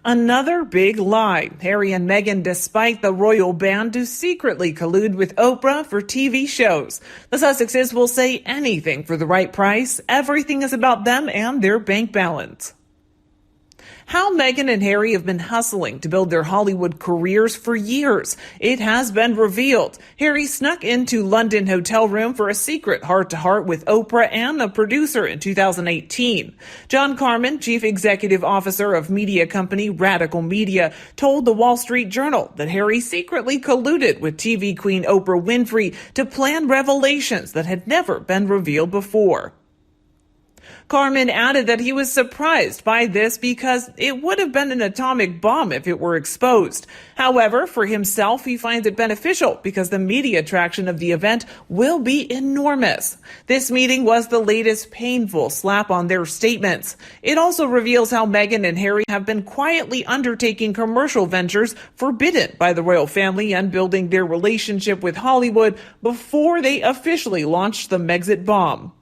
Another big lie. Harry and Meghan, despite the royal ban, do secretly collude with Oprah for TV shows. The Sussexes will say anything for the right price. Everything is about them and their bank balance. How Meghan and Harry have been hustling to build their Hollywood careers for years. It has been revealed. Harry snuck into London hotel room for a secret heart-to-heart with Oprah and a producer in 2018. John Carmen, chief executive officer of media company Radical Media, told the Wall Street Journal that Harry secretly colluded with TV queen Oprah Winfrey to plan revelations that had never been revealed before. Carmen added that he was surprised by this because it would have been an atomic bomb if it were exposed. However, for himself, he finds it beneficial because the media attraction of the event will be enormous. This meeting was the latest painful slap on their statements. It also reveals how Meghan and Harry have been quietly undertaking commercial ventures forbidden by the royal family and building their relationship with Hollywood before they officially launched the Megxit bomb.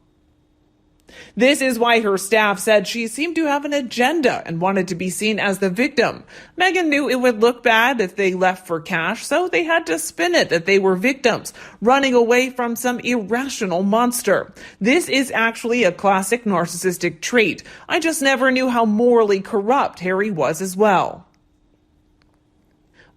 This is why her staff said she seemed to have an agenda and wanted to be seen as the victim. Meghan knew it would look bad if they left for cash, so they had to spin it that they were victims, running away from some irrational monster. This is actually a classic narcissistic trait. I just never knew how morally corrupt Harry was as well.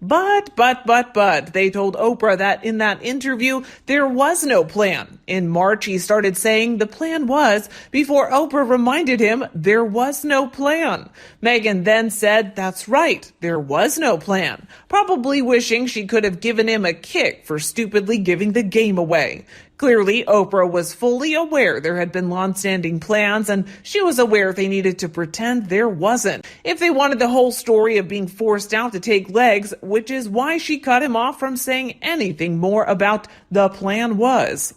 But, they told Oprah that in that interview, there was no plan. In March, he started saying the plan was, before Oprah reminded him there was no plan. Meghan then said, that's right, there was no plan, probably wishing she could have given him a kick for stupidly giving the game away. Clearly, Oprah was fully aware there had been long-standing plans, and she was aware they needed to pretend there wasn't if they wanted the whole story of being forced out to take legs, which is why she cut him off from saying anything more about the plan was.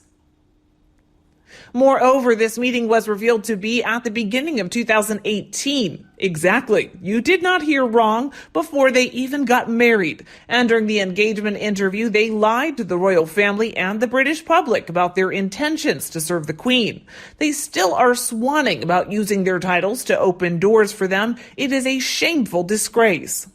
Moreover, this meeting was revealed to be at the beginning of 2018. Exactly. You did not hear wrong, before they even got married. And during the engagement interview, they lied to the royal family and the British public about their intentions to serve the Queen. They still are swanning about using their titles to open doors for them. It is a shameful disgrace.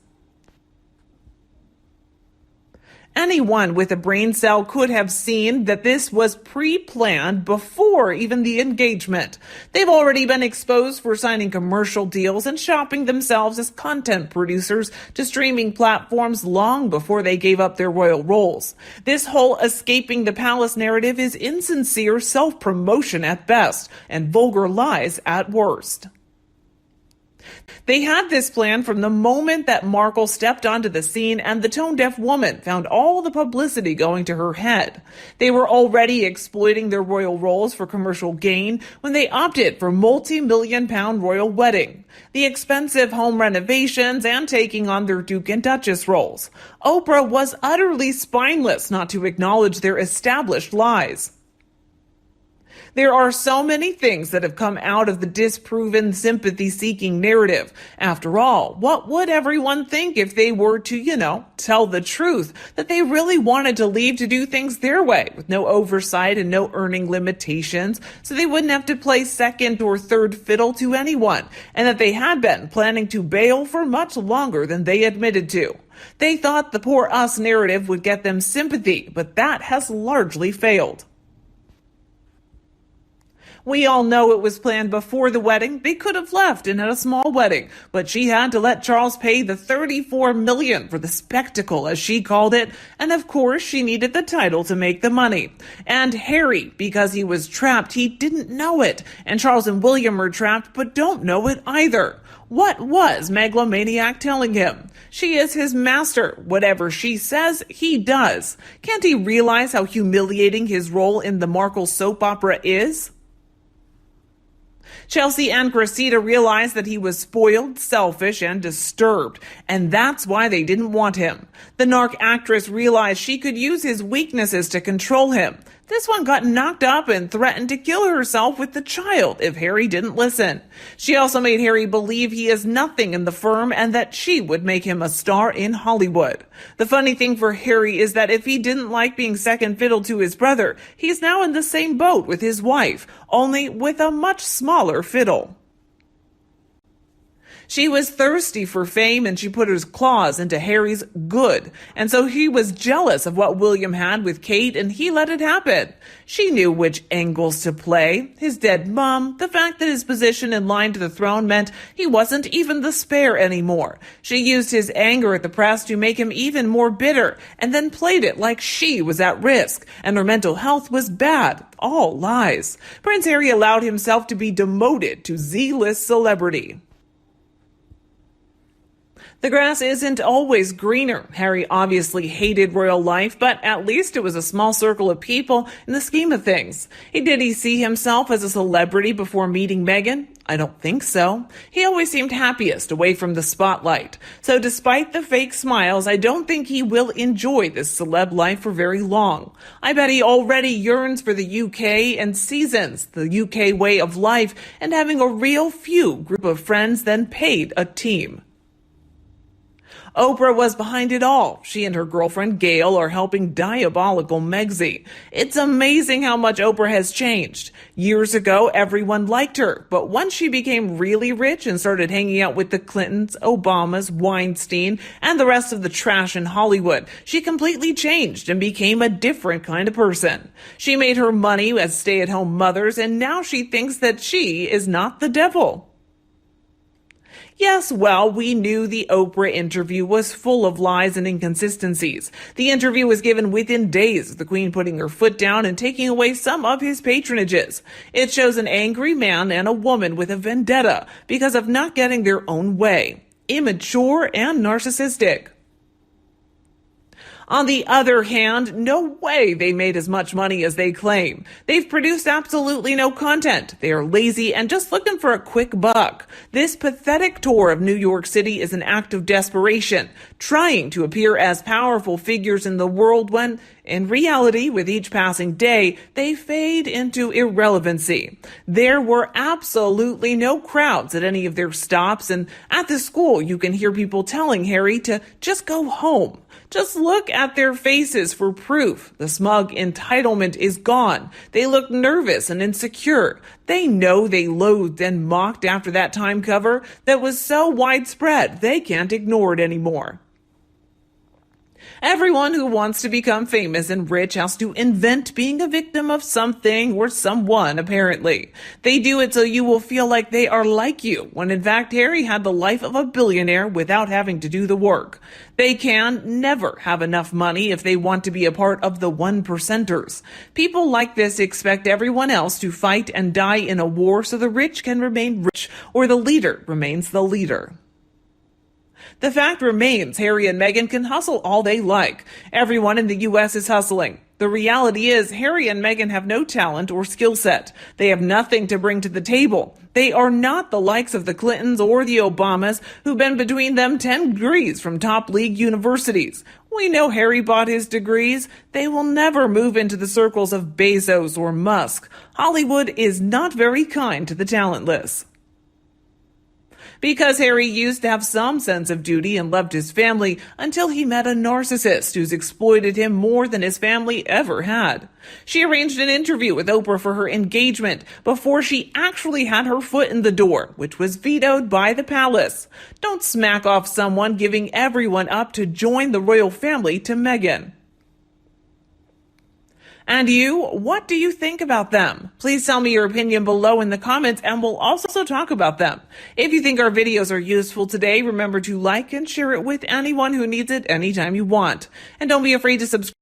Anyone with a brain cell could have seen that this was pre-planned before even the engagement. They've already been exposed for signing commercial deals and shopping themselves as content producers to streaming platforms long before they gave up their royal roles. This whole escaping the palace narrative is insincere self-promotion at best and vulgar lies at worst. They had this plan from the moment that Markle stepped onto the scene and the tone-deaf woman found all the publicity going to her head. They were already exploiting their royal roles for commercial gain when they opted for multi-million-pound royal wedding, the expensive home renovations, and taking on their Duke and Duchess roles. Oprah was utterly spineless not to acknowledge their established lies. There are so many things that have come out of the disproven sympathy-seeking narrative. After all, what would everyone think if they were to, tell the truth, that they really wanted to leave to do things their way, with no oversight and no earning limitations, so they wouldn't have to play second or third fiddle to anyone, and that they had been planning to bail for much longer than they admitted to. They thought the poor us narrative would get them sympathy, but that has largely failed. We all know it was planned before the wedding. They could have left and had a small wedding, but she had to let Charles pay the $34 million for the spectacle, as she called it, and of course she needed the title to make the money. And Harry, because he was trapped, he didn't know it, and Charles and William are trapped but don't know it either. What was Megalomaniac telling him? She is his master. Whatever she says, he does. Can't he realize how humiliating his role in the Markle soap opera is? Chelsea and Cressida realized that he was spoiled, selfish, and disturbed, and that's why they didn't want him. The narc actress realized she could use his weaknesses to control him. This one got knocked up and threatened to kill herself with the child if Harry didn't listen. She also made Harry believe he is nothing in the firm and that she would make him a star in Hollywood. The funny thing for Harry is that if he didn't like being second fiddle to his brother, he's now in the same boat with his wife, only with a much smaller fiddle. She was thirsty for fame and she put her claws into Harry's good. And so he was jealous of what William had with Kate and he let it happen. She knew which angles to play. His dead mom, the fact that his position in line to the throne meant he wasn't even the spare anymore. She used his anger at the press to make him even more bitter and then played it like she was at risk and her mental health was bad. All lies. Prince Harry allowed himself to be demoted to Z-list celebrity. The grass isn't always greener. Harry obviously hated royal life, but at least it was a small circle of people in the scheme of things. Did he see himself as a celebrity before meeting Meghan? I don't think so. He always seemed happiest away from the spotlight. So despite the fake smiles, I don't think he will enjoy this celeb life for very long. I bet he already yearns for the UK and seasons the UK way of life and having a real few group of friends then paid a team. Oprah was behind it all. She and her girlfriend Gail are helping diabolical Megxie. It's amazing how much Oprah has changed. Years ago, everyone liked her, but once she became really rich and started hanging out with the Clintons, Obamas, Weinstein, and the rest of the trash in Hollywood, she completely changed and became a different kind of person. She made her money as stay-at-home mothers, and now she thinks that she is not the devil. Yes, well, we knew the Oprah interview was full of lies and inconsistencies. The interview was given within days of the Queen putting her foot down and taking away some of his patronages. It shows an angry man and a woman with a vendetta because of not getting their own way. Immature and narcissistic. On the other hand, no way they made as much money as they claim. They've produced absolutely no content. They are lazy and just looking for a quick buck. This pathetic tour of New York City is an act of desperation, trying to appear as powerful figures in the world when, in reality, with each passing day, they fade into irrelevancy. There were absolutely no crowds at any of their stops, and at the school you can hear people telling Harry to just go home. Just look at their faces for proof. The smug entitlement is gone. They look nervous and insecure. They know they loathed and mocked after that Time cover that was so widespread they can't ignore it anymore. Everyone who wants to become famous and rich has to invent being a victim of something or someone, apparently. They do it so you will feel like they are like you, when in fact Harry had the life of a billionaire without having to do the work. They can never have enough money if they want to be a part of the 1%ers. People like this expect everyone else to fight and die in a war so the rich can remain rich or the leader remains the leader. The fact remains Harry and Meghan can hustle all they like. Everyone in the U.S. is hustling. The reality is Harry and Meghan have no talent or skill set. They have nothing to bring to the table. They are not the likes of the Clintons or the Obamas, who've been between them 10 degrees from top league universities. We know Harry bought his degrees. They will never move into the circles of Bezos or Musk. Hollywood is not very kind to the talentless. Because Harry used to have some sense of duty and loved his family until he met a narcissist who's exploited him more than his family ever had. She arranged an interview with Oprah for her engagement before she actually had her foot in the door, which was vetoed by the palace. Don't smack off someone giving everyone up to join the royal family to Meghan. And you, what do you think about them? Please tell me your opinion below in the comments and we'll also talk about them. If you think our videos are useful today, remember to like and share it with anyone who needs it anytime you want. And don't be afraid to subscribe